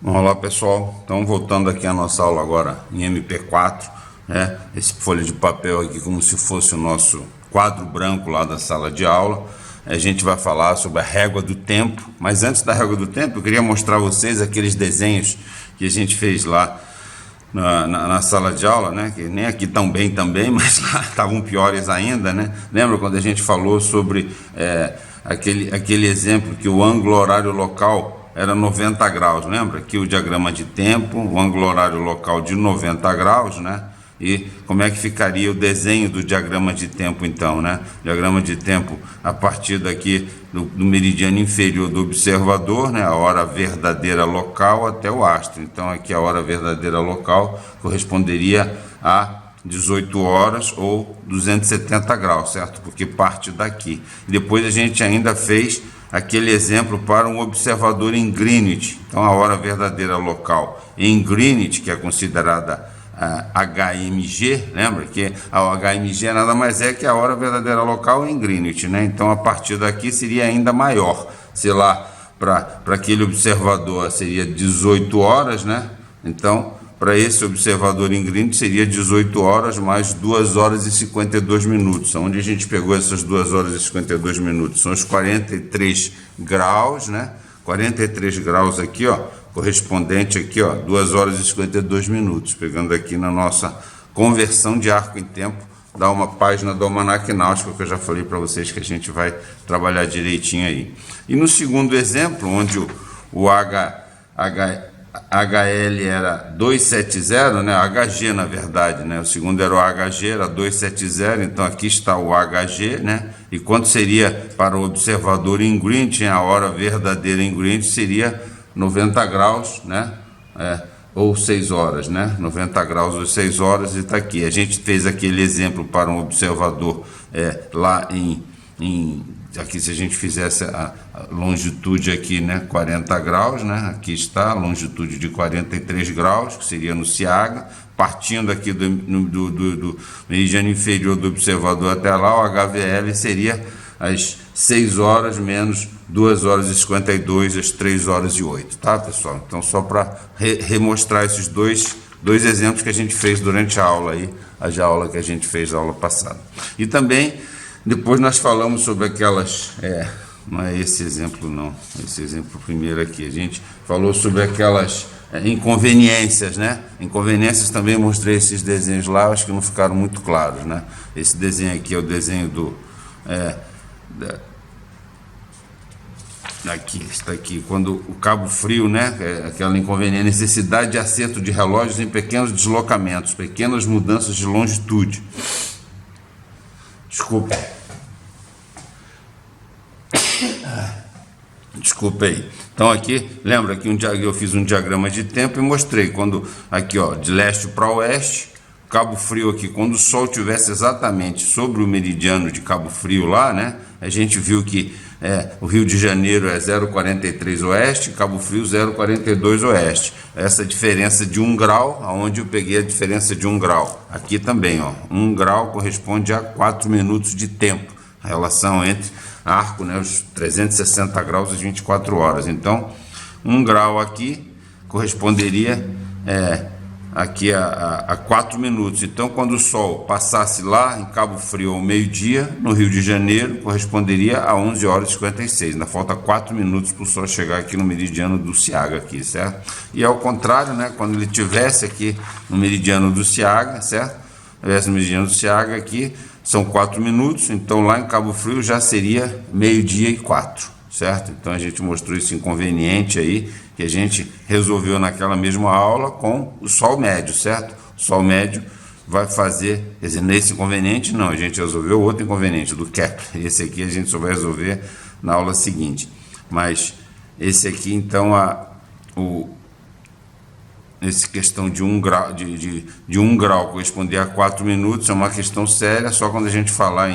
Olá pessoal, então voltando aqui a nossa aula agora em MP4, né? Esse folha de papel aqui como se fosse o nosso quadro branco lá da sala de aula. A gente vai falar sobre a régua do tempo, mas antes da régua do tempo eu queria mostrar a vocês aqueles desenhos que a gente fez lá na sala de aula, né? Que nem aqui tão bem também, mas lá estavam piores ainda, né? Lembra quando a gente falou sobre aquele exemplo que o ângulo horário local era 90 graus, lembra? Aqui o diagrama de tempo, o ângulo horário local de 90 graus, né? E como é que ficaria o desenho do diagrama de tempo então, né? Diagrama de tempo a partir daqui do meridiano inferior do observador, né? A hora verdadeira local até o astro. Então aqui a hora verdadeira local corresponderia a 18 horas ou 270 graus, certo? Porque parte daqui. Depois a gente ainda fez aquele exemplo para um observador em Greenwich. Então a hora verdadeira local em Greenwich, que é considerada HMG, lembra que a HMG nada mais é que a hora verdadeira local em Greenwich, né? Então a partir daqui seria ainda maior, sei lá, para aquele observador seria 18 horas, né? Então para esse observador em Greenwich seria 18 horas mais 2 horas e 52 minutos. Onde a gente pegou essas 2 horas e 52 minutos? São os 43 graus, né? 43 graus aqui, ó, correspondente aqui, ó, 2 horas e 52 minutos. Pegando aqui na nossa conversão de arco em tempo, dá uma página do Almanac Náutico, que eu já falei para vocês que a gente vai trabalhar direitinho aí. E no segundo exemplo, onde o HL era 270, né? HG na verdade, né? O segundo era o HG, era 270, então aqui está o HG, né? E quanto seria para o observador em Greenwich, a hora verdadeira em Greenwich seria 90 graus, né? Ou 6 horas, né? 90 graus ou 6 horas, e está aqui. A gente fez aquele exemplo para um observador lá aqui, se a gente fizesse a longitude aqui, né, 40 graus, né, aqui está a longitude de 43 graus, que seria no Ciaga, partindo aqui do meridiano inferior do observador até lá, o HVL seria as 6 horas menos 2 horas e 52, as 3 horas e 8, tá, pessoal? Então, só para remostrar esses dois exemplos que a gente fez durante a aula aí, a aula que a gente fez na aula passada. E também depois nós falamos sobre aquelas, não é esse exemplo não, esse exemplo primeiro aqui, a gente falou sobre aquelas inconveniências, né? Inconveniências também mostrei esses desenhos lá, acho que não ficaram muito claros, né? Esse desenho aqui é o desenho aqui, está aqui, quando o Cabo Frio, né? Aquela inconveniente, necessidade de acerto de relógios em pequenos deslocamentos, pequenas mudanças de longitude. Desculpa aí. Então aqui, lembra que eu fiz um diagrama de tempo e mostrei quando aqui, ó, de leste para oeste, Cabo Frio aqui, quando o Sol estivesse exatamente sobre o meridiano de Cabo Frio lá, né? A gente viu que o Rio de Janeiro é 0,43 oeste, Cabo Frio 0,42 oeste. Essa diferença de 1 grau, aonde eu peguei a diferença de 1 grau. Aqui também, ó, 1 grau corresponde a 4 minutos de tempo. A relação entre arco, né, os 360 graus e 24 horas. Então, 1 grau aqui corresponderia aqui a 4 minutos. Então, quando o Sol passasse lá em Cabo Frio ao meio-dia, no Rio de Janeiro, corresponderia a 11 horas e 56. Ainda falta 4 minutos para o Sol chegar aqui no meridiano do Ciaga, aqui, certo? E ao contrário, né, quando ele estivesse aqui no meridiano do Ciaga, certo? Estivesse no meridiano do Ciaga aqui, são 4 minutos, então lá em Cabo Frio já seria meio-dia e 4, certo? Então a gente mostrou esse inconveniente aí, que a gente resolveu naquela mesma aula com o Sol médio, certo? O Sol médio vai fazer, quer dizer, nesse inconveniente não, a gente resolveu outro inconveniente, do Kepler. Esse aqui a gente só vai resolver na aula seguinte. Mas esse aqui, então, essa questão de 1 grau, de 1 grau corresponder a 4 minutos é uma questão séria, só quando a gente falar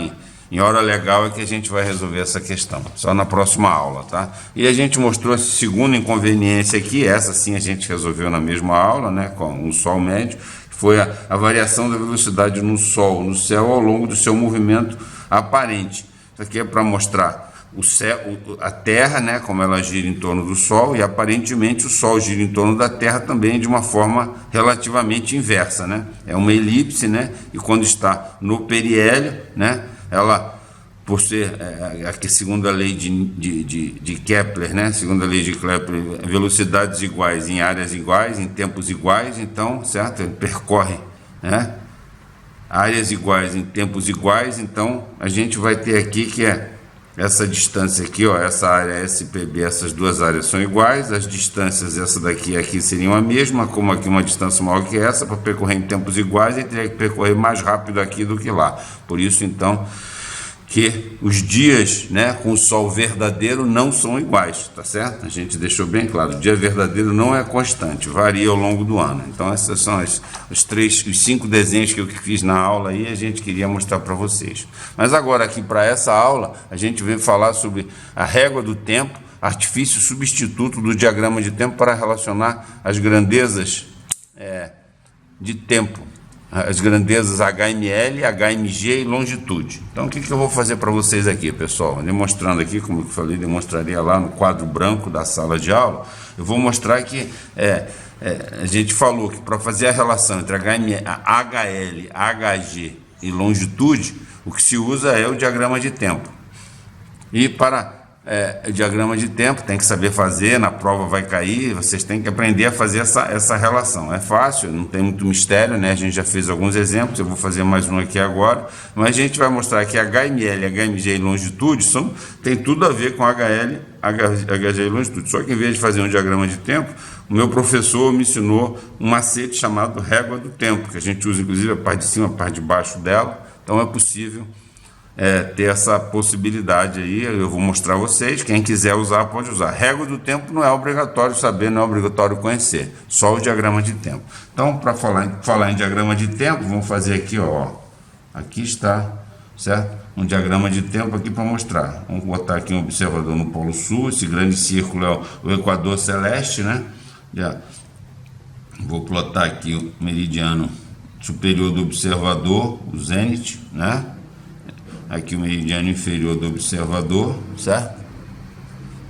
em hora legal é que a gente vai resolver essa questão, só na próxima aula, tá? E a gente mostrou essa segunda inconveniência aqui, essa sim a gente resolveu na mesma aula, né, com o Sol médio, que foi a variação da velocidade no Sol, no céu, ao longo do seu movimento aparente. Isso aqui é para mostrar o céu, a Terra, né, como ela gira em torno do Sol, e aparentemente o Sol gira em torno da Terra também de uma forma relativamente inversa, né? É uma elipse, né? E quando está no periélio, né, ela, por ser, aqui segundo a lei de Kepler, né, segundo a lei de Kepler, velocidades iguais em áreas iguais, em tempos iguais, então, certo? Ele percorre, né, áreas iguais em tempos iguais, então a gente vai ter aqui que é essa distância aqui, ó, essa área SPB, essas duas áreas são iguais, as distâncias, essa daqui e aqui seriam a mesma, como aqui uma distância maior que essa, para percorrer em tempos iguais, ele teria que percorrer mais rápido aqui do que lá. Por isso, então, que os dias, né, com o Sol verdadeiro não são iguais, tá certo? A gente deixou bem claro, o dia verdadeiro não é constante, varia ao longo do ano. Então esses são os 5 desenhos que eu fiz na aula aí, a gente queria mostrar para vocês. Mas agora aqui para essa aula, a gente veio falar sobre a régua do tempo, artifício substituto do diagrama de tempo para relacionar as grandezas de tempo, as grandezas HML, HMG e longitude. Então o que eu vou fazer para vocês aqui, pessoal? Demonstrando aqui, como eu falei, demonstraria lá no quadro branco da sala de aula. Eu vou mostrar que a gente falou que para fazer a relação entre HL, HG e longitude, o que se usa é o diagrama de tempo. E para o diagrama de tempo, tem que saber fazer, na prova vai cair, vocês têm que aprender a fazer essa relação. É fácil, não tem muito mistério, né? A gente já fez alguns exemplos, eu vou fazer mais um aqui agora, mas a gente vai mostrar que HML, HMG e longitude tem tudo a ver com HL, HG e longitude. Só que em vez de fazer um diagrama de tempo, o meu professor me ensinou um macete chamado régua do tempo, que a gente usa inclusive a parte de cima, a parte de baixo dela. Então é possível ter essa possibilidade aí, eu vou mostrar a vocês, quem quiser usar pode usar. Régua do tempo não é obrigatório saber, não é obrigatório conhecer, só o diagrama de tempo. Então, para falar em diagrama de tempo, vamos fazer aqui, ó, aqui está, certo? Um diagrama de tempo aqui para mostrar. Vamos botar aqui um observador no Polo Sul, esse grande círculo é o Equador Celeste, né? Vou plotar aqui o meridiano superior do observador, o zênite, né? Aqui o meridiano inferior do observador, certo?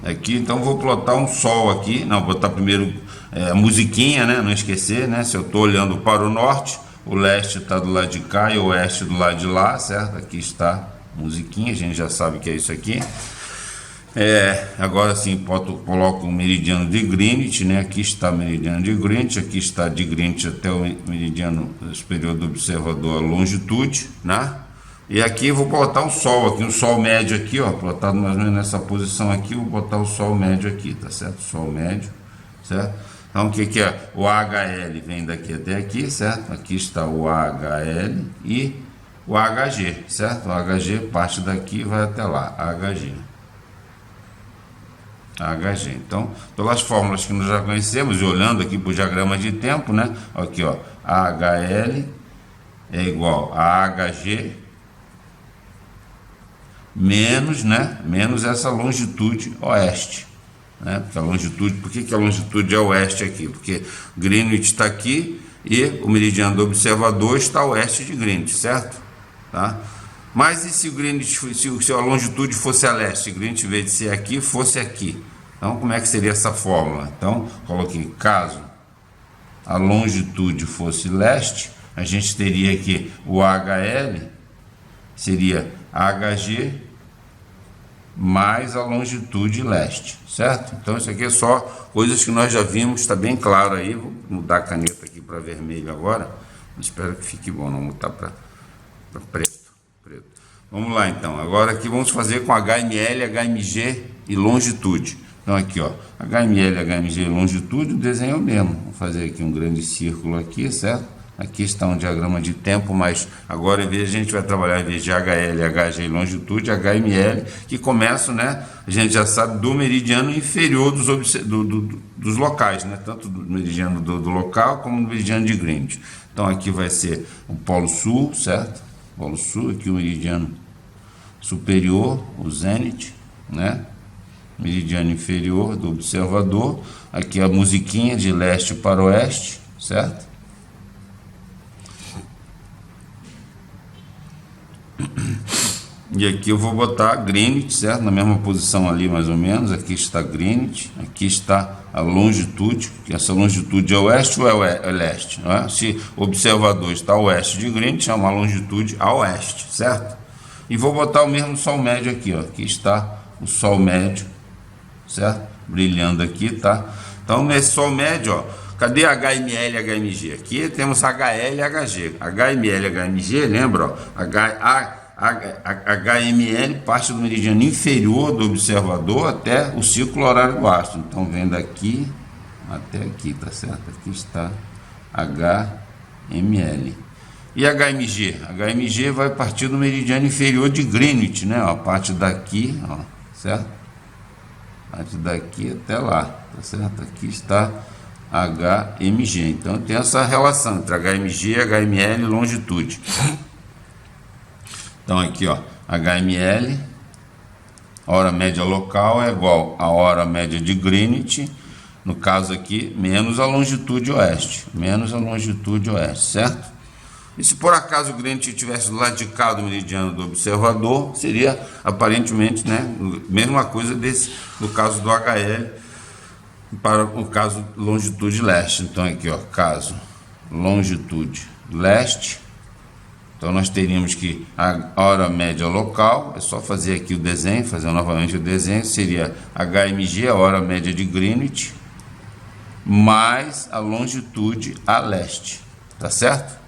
Aqui, então vou plotar um sol aqui, não, vou botar primeiro a musiquinha, né? Não esquecer, né? Se eu estou olhando para o norte, o leste está do lado de cá e o oeste do lado de lá, certo? Aqui está a musiquinha, a gente já sabe que é isso aqui. Agora sim, coloco o meridiano de Greenwich, né? Aqui está o meridiano de Greenwich, aqui está de Greenwich até o meridiano superior do observador, a longitude, né? E aqui vou botar um sol aqui, um sol médio aqui, ó, plotado mais ou menos nessa posição aqui, vou botar o sol médio aqui, tá certo? Sol médio, certo? Então o que é? O HL vem daqui até aqui, certo? Aqui está o HL e o HG, certo? O HG parte daqui e vai até lá, HG. HG. Então, pelas fórmulas que nós já conhecemos, e olhando aqui para o diagrama de tempo, né? Aqui, ó, HL é igual a HG menos, né? Menos essa longitude oeste, né? Porque a longitude, por que a longitude é oeste aqui? Porque Greenwich está aqui e o meridiano do observador está a oeste de Greenwich, certo? Tá? Mas e se o Greenwich, se a longitude fosse a leste, Greenwich, em vez de ser aqui, fosse aqui? Então, como é que seria essa fórmula? Então, coloquei, caso a longitude fosse leste, a gente teria aqui o HL, seria HG mais a longitude leste, certo? Então, isso aqui é só coisas que nós já vimos, está bem claro aí. Vou mudar a caneta aqui para vermelho agora. Espero que fique bom, não mudar para preto. Vamos lá, então. Agora aqui vamos fazer com HML, HMG e longitude. Então aqui, ó, HML, HMG e longitude, o desenho é o mesmo. Vou fazer aqui um grande círculo aqui, certo? Aqui está um diagrama de tempo, mas agora em vez a gente vai trabalhar em vez de HL, HG e longitude, HML, que começa, né? A gente já sabe do meridiano inferior dos locais, né? Tanto do meridiano do local como do meridiano de Greenwich. Então aqui vai ser o Polo Sul, certo? Polo Sul, aqui o meridiano superior, o zênite, né? Meridiano inferior do observador, aqui a musiquinha de leste para oeste, certo? E aqui eu vou botar Greenwich, certo? Na mesma posição ali, mais ou menos. Aqui está Greenwich, aqui está a longitude, que essa longitude é oeste ou é leste, não é? Se o observador está a oeste de Greenwich, é uma longitude a oeste, certo? E vou botar o mesmo Sol médio aqui, ó. Aqui está o Sol médio, certo? Brilhando aqui, tá? Então, nesse Sol médio, ó, cadê HML e HMG? Aqui temos HL e HG. HML e HMG, lembra, ó? HML parte do meridiano inferior do observador até o círculo horário do astro. Então, vem daqui até aqui, tá certo? Aqui está HML. E HMG? HMG vai partir do meridiano inferior de Greenwich, né? A parte daqui, ó, certo? Parte daqui até lá, tá certo? Aqui está HMG. Então tem essa relação entre HMG, HML e longitude. Então aqui, ó, HML, hora média local é igual a hora média de Greenwich, no caso aqui, menos a longitude oeste, certo? E se por acaso o Greenwich estivesse do lado de cá do meridiano do observador, seria aparentemente, né, mesma coisa do caso do HL para o caso longitude leste. Então aqui, ó, caso longitude leste, então nós teríamos que a hora média local, é só fazer aqui o desenho, fazer novamente o desenho, seria HMG, a hora média de Greenwich, mais a longitude a leste, tá certo?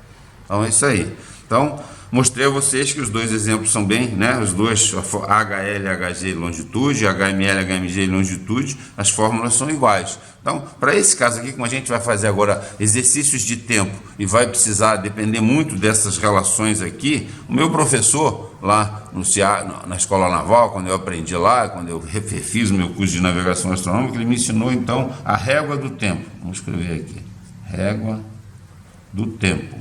Então é isso aí. Então, mostrei a vocês que os dois exemplos são bem, né? Os dois, HL, HG longitude, HML, HMG longitude, as fórmulas são iguais. Então, para esse caso aqui, como a gente vai fazer agora exercícios de tempo e vai precisar depender muito dessas relações aqui, o meu professor lá na Escola Naval, quando eu aprendi lá, quando eu fiz o meu curso de navegação astronômica, ele me ensinou então a régua do tempo. Vamos escrever aqui, régua do tempo.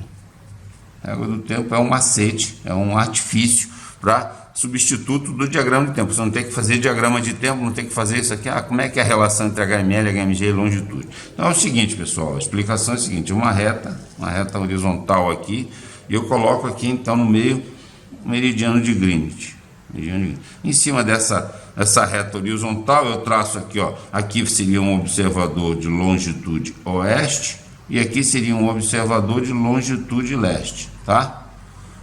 A régua do tempo é um macete, é um artifício para substituto do diagrama de tempo. Você não tem que fazer diagrama de tempo, não tem que fazer isso aqui. Como é que é a relação entre HML, HMG e longitude? Então é o seguinte, pessoal, a explicação é a seguinte: uma reta horizontal aqui, e eu coloco aqui então no meio o meridiano de Greenwich. Em cima dessa reta horizontal eu traço aqui, ó, aqui seria um observador de longitude oeste, e aqui seria um observador de longitude leste, tá?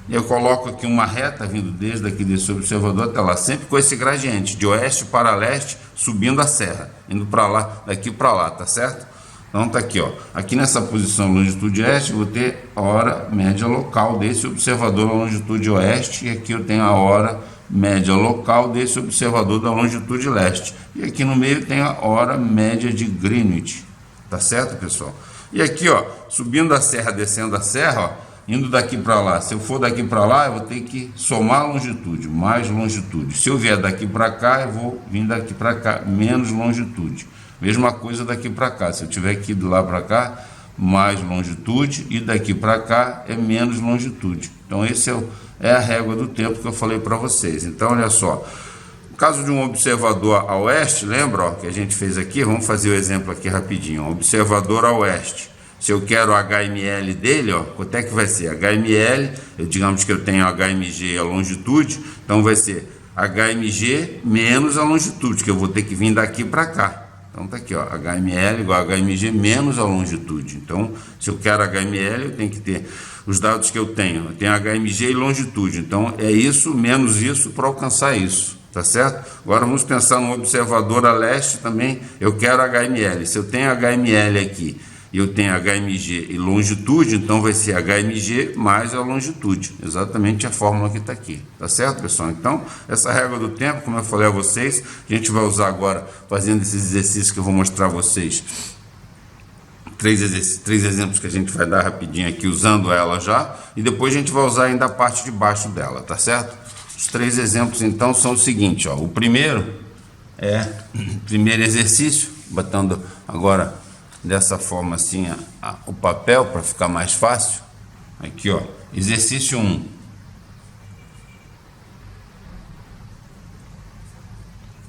Eu coloco aqui uma reta vindo desde aqui desse observador até lá, sempre com esse gradiente de oeste para leste, subindo a serra, indo para lá, daqui para lá, tá certo? Então tá aqui, ó, aqui nessa posição longitude oeste, eu vou ter a hora média local desse observador da longitude oeste, e aqui eu tenho a hora média local desse observador da longitude leste, e aqui no meio tem a hora média de Greenwich, tá certo, pessoal? E aqui, ó, subindo a serra, descendo a serra, ó, indo daqui para lá. Se eu for daqui para lá, eu vou ter que somar longitude, mais longitude. Se eu vier daqui para cá, eu vou vir daqui para cá, menos longitude. Mesma coisa daqui para cá. Se eu tiver que ir de lá para cá, mais longitude, e daqui para cá é menos longitude. Então esse é a régua do tempo que eu falei para vocês. Então olha só, no caso de um observador a oeste, lembra, ó, que a gente fez aqui? Vamos fazer o exemplo aqui rapidinho. Ó, observador a oeste. Se eu quero o HML dele, ó, quanto é que vai ser? HML, digamos que eu tenho HMG a longitude, então vai ser HMG menos a longitude, que eu vou ter que vir daqui para cá. Então tá aqui, ó, HML igual a HMG menos a longitude. Então, se eu quero HML, eu tenho que ter os dados que eu tenho. Eu tenho HMG e longitude. Então, é isso menos isso para alcançar isso. Tá certo? Agora vamos pensar no observador a leste também. Eu quero HML. Se eu tenho HML aqui e eu tenho HMG e longitude, então vai ser HMG mais a longitude. Exatamente a fórmula que está aqui. Tá certo, pessoal? Então, essa régua do tempo, como eu falei a vocês, a gente vai usar agora, fazendo esses exercícios que eu vou mostrar a vocês. Três exemplos que a gente vai dar rapidinho aqui, usando ela já. E depois a gente vai usar ainda a parte de baixo dela, tá certo? Os 3 exemplos, então, são o seguinte, ó. O primeiro é o primeiro exercício, botando agora dessa forma assim o papel para ficar mais fácil. Aqui, ó, exercício 1.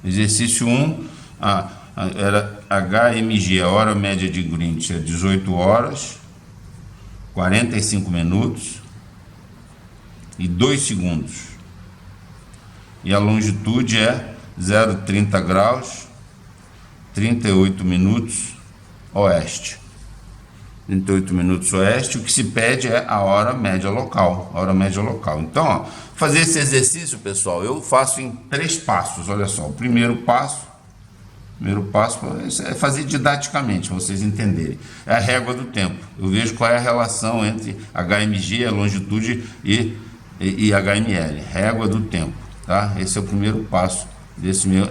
Exercício 1, era HMG, a hora média de Greenwich é 18 horas, 45 minutos e 2 segundos. e a longitude é 0,30 graus, 38 minutos oeste. 38 minutos oeste, o que se pede é a hora média local. Então, ó, fazer esse exercício, pessoal, eu faço em 3 passos. Olha só, o primeiro passo é fazer didaticamente, para vocês entenderem. É a régua do tempo. Eu vejo qual é a relação entre HMG, a longitude e HML. Régua do tempo, tá? Esse é o primeiro passo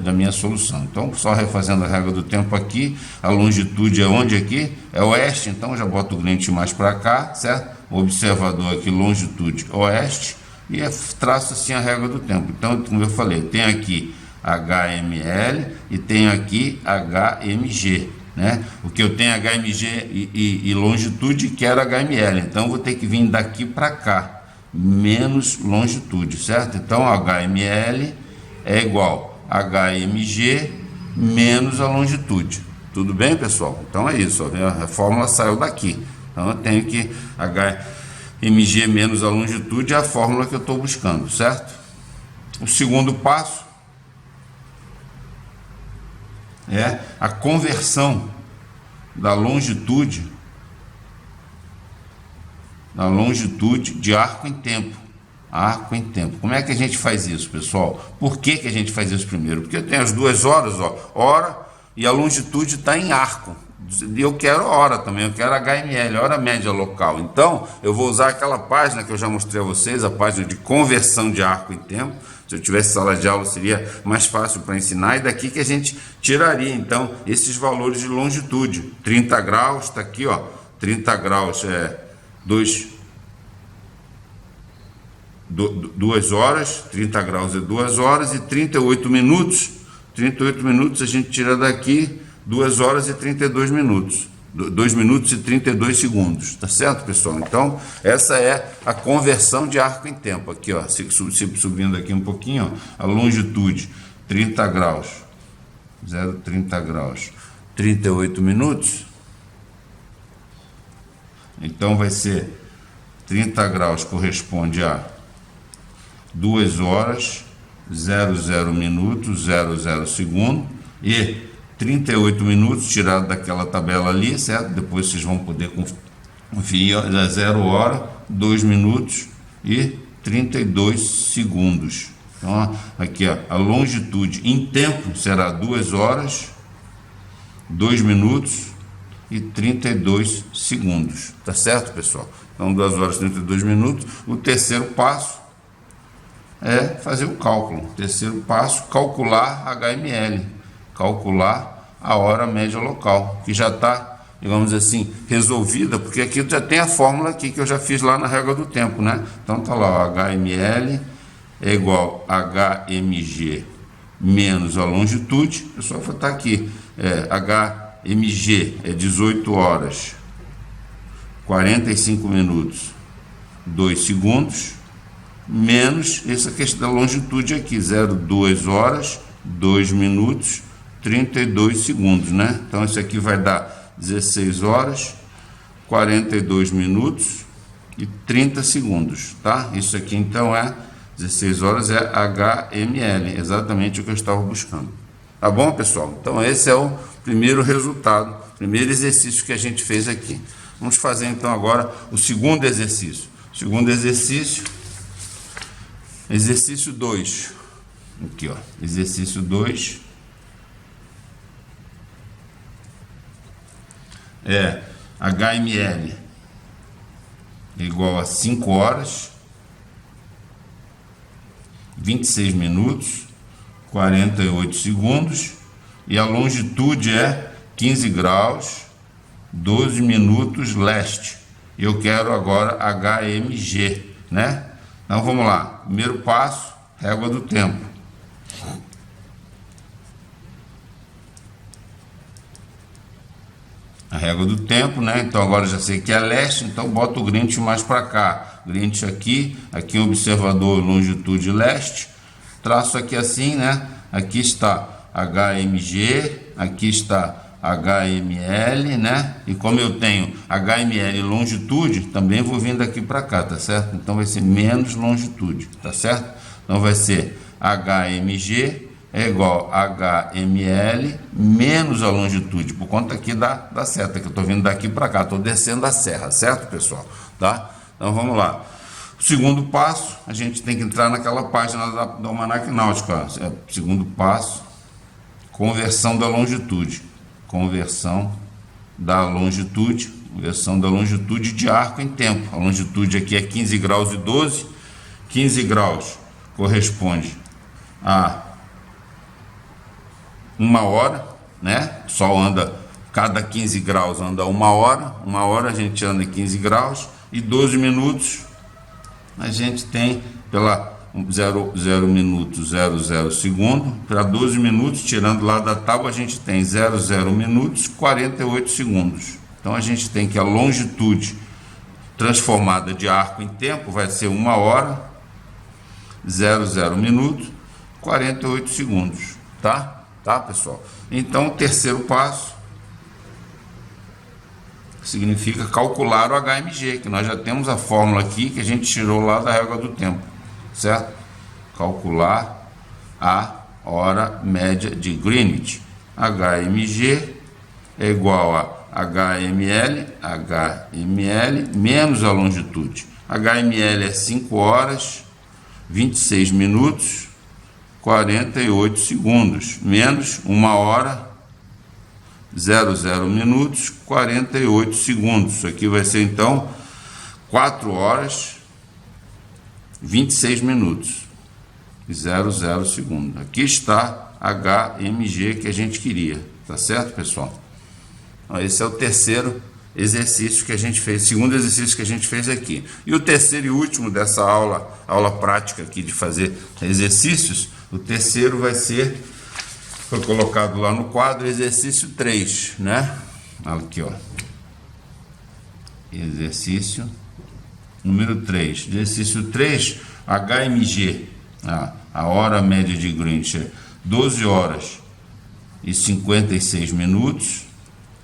da minha solução. Então, só refazendo a régua do tempo aqui, a longitude é onde aqui? É oeste, então já boto o gradiente mais para cá, certo? O observador aqui, longitude oeste, e traço assim a régua do tempo. Então, como eu falei, tem aqui HML e tem aqui HMG, né? O que eu tenho HMG e longitude, quero HML, então vou ter que vir daqui para cá, menos longitude, certo? Então, HML é igual HMG menos a longitude. Tudo bem, pessoal? Então é isso, ó, a fórmula saiu daqui. Então eu tenho que HMG menos a longitude é a fórmula que eu estou buscando, certo? O segundo passo é a conversão da longitude de arco em tempo. Como é que a gente faz isso, pessoal? Por que a gente faz isso primeiro? Porque eu tenho as 2 horas, ó, hora, e a longitude está em arco. E eu quero hora também, eu quero HML, hora média local. Então, eu vou usar aquela página que eu já mostrei a vocês, a página de conversão de arco em tempo. Se eu tivesse sala de aula, seria mais fácil para ensinar. E daqui que a gente tiraria, então, esses valores de longitude. 30 graus, está aqui, ó, 30 graus é 2 horas, 30 graus é 2 horas, e 38 minutos a gente tira daqui 2 horas e 32 minutos, 2 minutos e 32 segundos, tá certo, pessoal? Então, essa é a conversão de arco em tempo, aqui, ó, subindo aqui um pouquinho, ó, a longitude, 30 graus, 0,30 graus, 38 minutos, então vai ser 30 graus corresponde a 2 horas, 00 minutos, 00 segundo, e 38 minutos, tirado daquela tabela ali, certo? Depois vocês vão poder conferir, ó, 0 hora, 2 minutos e 32 segundos. Então, ó, aqui, ó, a longitude em tempo será 2 horas, 2 minutos e 32 segundos. Tá certo, pessoal? Então, 2 horas e 32 minutos. O terceiro passo é fazer o cálculo. Terceiro passo, calcular HML, calcular a hora média local, que já está, digamos assim, resolvida, porque aqui já tem a fórmula aqui que eu já fiz lá na régua do tempo, né? Então tá lá, ó, HML é igual a HMG menos a longitude. Eu só vou estar aqui, HMG é 18 horas, 45 minutos, 2 segundos, menos essa questão da longitude aqui, 0,2 horas, 2 minutos, 32 segundos, né? Então isso aqui vai dar 16 horas, 42 minutos e 30 segundos, tá? Isso aqui então é 16 horas, é HML, exatamente o que eu estava buscando. Tá bom, pessoal? Então esse é o primeiro resultado, primeiro exercício que a gente fez aqui. Vamos fazer então agora o segundo exercício. Segundo exercício, exercício 2. Aqui, ó, exercício 2 é HML igual a 5 horas, 26 minutos, 48 segundos, e a longitude é 15 graus, 12 minutos leste. Eu quero agora HMG, né? Então vamos lá. Primeiro passo, régua do tempo. A régua do tempo, né? Então agora já sei que é leste, então boto o gradiente mais para cá. Gradiente aqui, aqui observador longitude leste. Traço aqui assim, né? Aqui está HMG, aqui está HML, né? E como eu tenho HML e longitude, também vou vindo aqui para cá, tá certo? Então vai ser menos longitude, tá certo? Então vai ser HMG é igual a HML menos a longitude, por conta aqui da seta, que eu estou vindo daqui para cá, estou descendo a serra, certo, pessoal? Tá? Então vamos lá. O segundo passo, a gente tem que entrar naquela página do Almanac Náutico. Segundo passo, conversão da longitude. Conversão da longitude de arco em tempo. A longitude aqui é 15 graus e 12. 15 graus corresponde a 1 hora, né? O Sol anda, cada 15 graus anda 1 hora. 1 hora a gente anda em 15 graus. E 12 minutos a gente tem pela 0 minutos 00 segundo, para 12 minutos, tirando lá da tábua, a gente tem 00 minutos 48 segundos. Então a gente tem que a longitude transformada de arco em tempo vai ser 1 hora 00 minutos 48 segundos, tá? Tá, pessoal? Então o terceiro passo significa calcular o HMG, que nós já temos a fórmula aqui que a gente tirou lá da régua do tempo, certo? Calcular a hora média de Greenwich. HMG é igual a HML menos a longitude. HML é 5 horas, 26 minutos, 48 segundos, menos 1 hora, 00 minutos, 48 segundos. Isso aqui vai ser, então, 4 horas, 26 minutos, 00 segundos. Aqui está HMG que a gente queria, tá certo, pessoal? Esse é o terceiro exercício que a gente fez, segundo exercício que a gente fez aqui. E o terceiro e último dessa aula prática aqui de fazer exercícios, o terceiro vai ser, foi colocado lá no quadro, exercício 3, né? Aqui, ó. Exercício número 3. Exercício 3, HMG, a hora média de Greenwich é 12 horas e 56 minutos.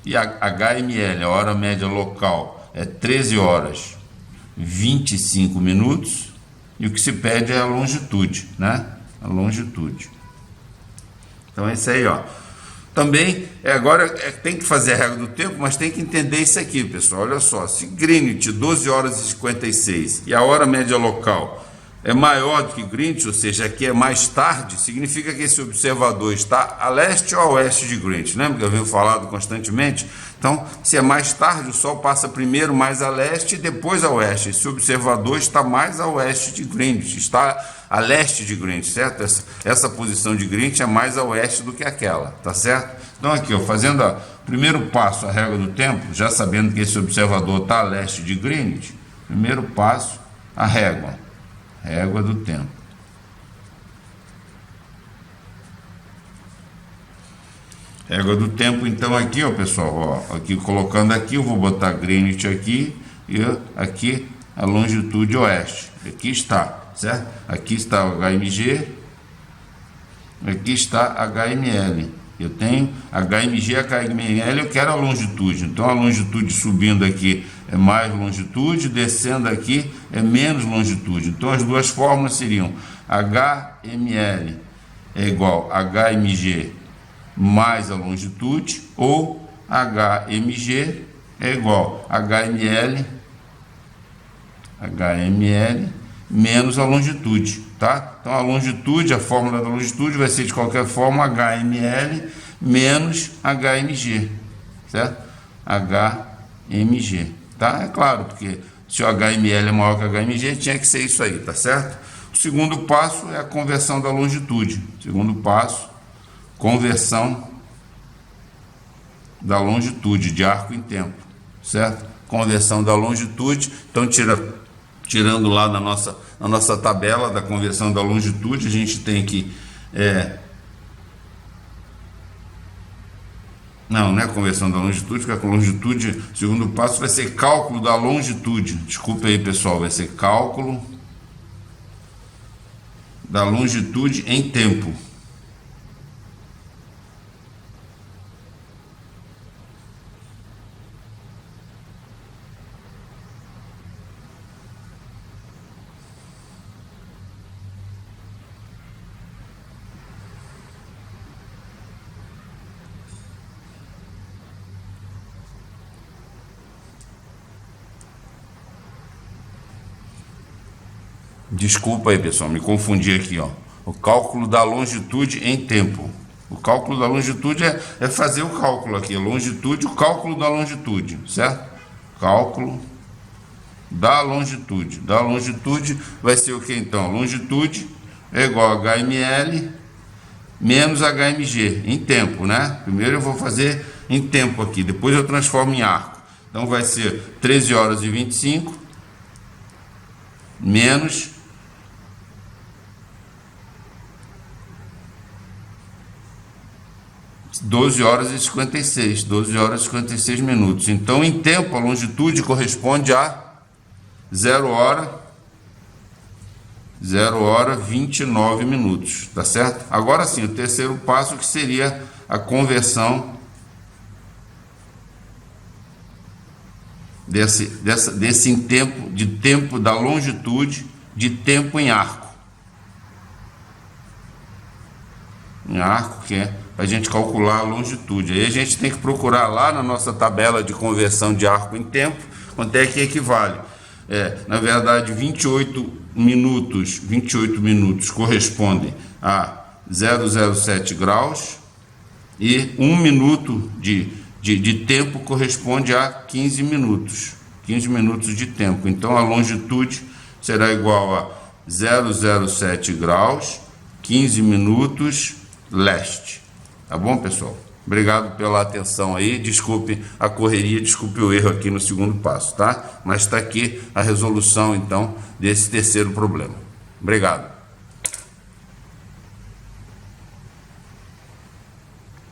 E a HML, a hora média local, é 13 horas 25 minutos. E o que se pede é a longitude, né? A longitude. Então é isso aí, ó. Também, agora tem que fazer a regra do tempo, mas tem que entender isso aqui, pessoal. Olha só, se Greenwich 12 horas e 56 e a hora média local é maior do que Greenwich, ou seja, aqui é mais tarde, significa que esse observador está a leste ou a oeste de Greenwich. Lembra que eu venho falado constantemente? Então, se é mais tarde, o Sol passa primeiro mais a leste e depois a oeste. Esse observador está mais a oeste de Greenwich, está a leste de Greenwich, certo? Essa posição de Greenwich é mais a oeste do que aquela, tá certo? Então aqui, ó, fazendo o primeiro passo, a regra do tempo, já sabendo que esse observador está a leste de Greenwich, primeiro passo, a régua do tempo. Régua do tempo, então aqui, ó, pessoal, ó, aqui colocando aqui, eu vou botar Greenwich aqui e aqui a longitude oeste. Aqui está, certo? Aqui está o HMG, aqui está HML. Eu tenho HMG, HML, eu quero a longitude. Então a longitude subindo aqui é mais longitude, descendo aqui é menos longitude. Então as duas fórmulas seriam HML é igual a HMG mais a longitude, ou HMG é igual a HML menos a longitude, tá? Então a longitude, a fórmula da longitude vai ser de qualquer forma HML menos HMG, certo? HMG, tá? É claro, porque se o HML é maior que o HMG, tinha que ser isso aí, tá certo? O segundo passo é a conversão da longitude. Segundo passo, conversão da longitude de arco em tempo, certo? Conversão da longitude, então tirando lá na nossa tabela da conversão da longitude, a gente tem que não é conversão da longitude, porque a longitude, segundo passo, vai ser cálculo da longitude. Desculpa aí, pessoal, vai ser cálculo da longitude em tempo. Desculpa aí, pessoal, me confundi aqui, ó. O cálculo da longitude em tempo. O cálculo da longitude é fazer o cálculo aqui, longitude, o cálculo da longitude, certo? Cálculo da longitude. Da longitude vai ser o que então? Longitude é igual a HML menos HMG, em tempo, né? Primeiro eu vou fazer em tempo aqui, depois eu transformo em arco. Então vai ser 13 horas e 25 menos 12 horas e 56, 12 horas e 56 minutos. Então, em tempo, a longitude corresponde a 0 hora 29 minutos, tá certo? Agora sim, o terceiro passo que seria a conversão desse em tempo, de tempo da longitude, de tempo em arco. Em arco, que é para a gente calcular a longitude. Aí a gente tem que procurar lá na nossa tabela de conversão de arco em tempo, quanto é que equivale. Na verdade, 28 minutos correspondem a 0,07 graus e 1 minuto de tempo corresponde a 15 minutos. 15 minutos de tempo. Então, a longitude será igual a 0,07 graus, 15 minutos leste. Tá bom, pessoal? Obrigado pela atenção aí. Desculpe a correria, desculpe o erro aqui no segundo passo, tá? Mas está aqui a resolução, então, desse terceiro problema. Obrigado.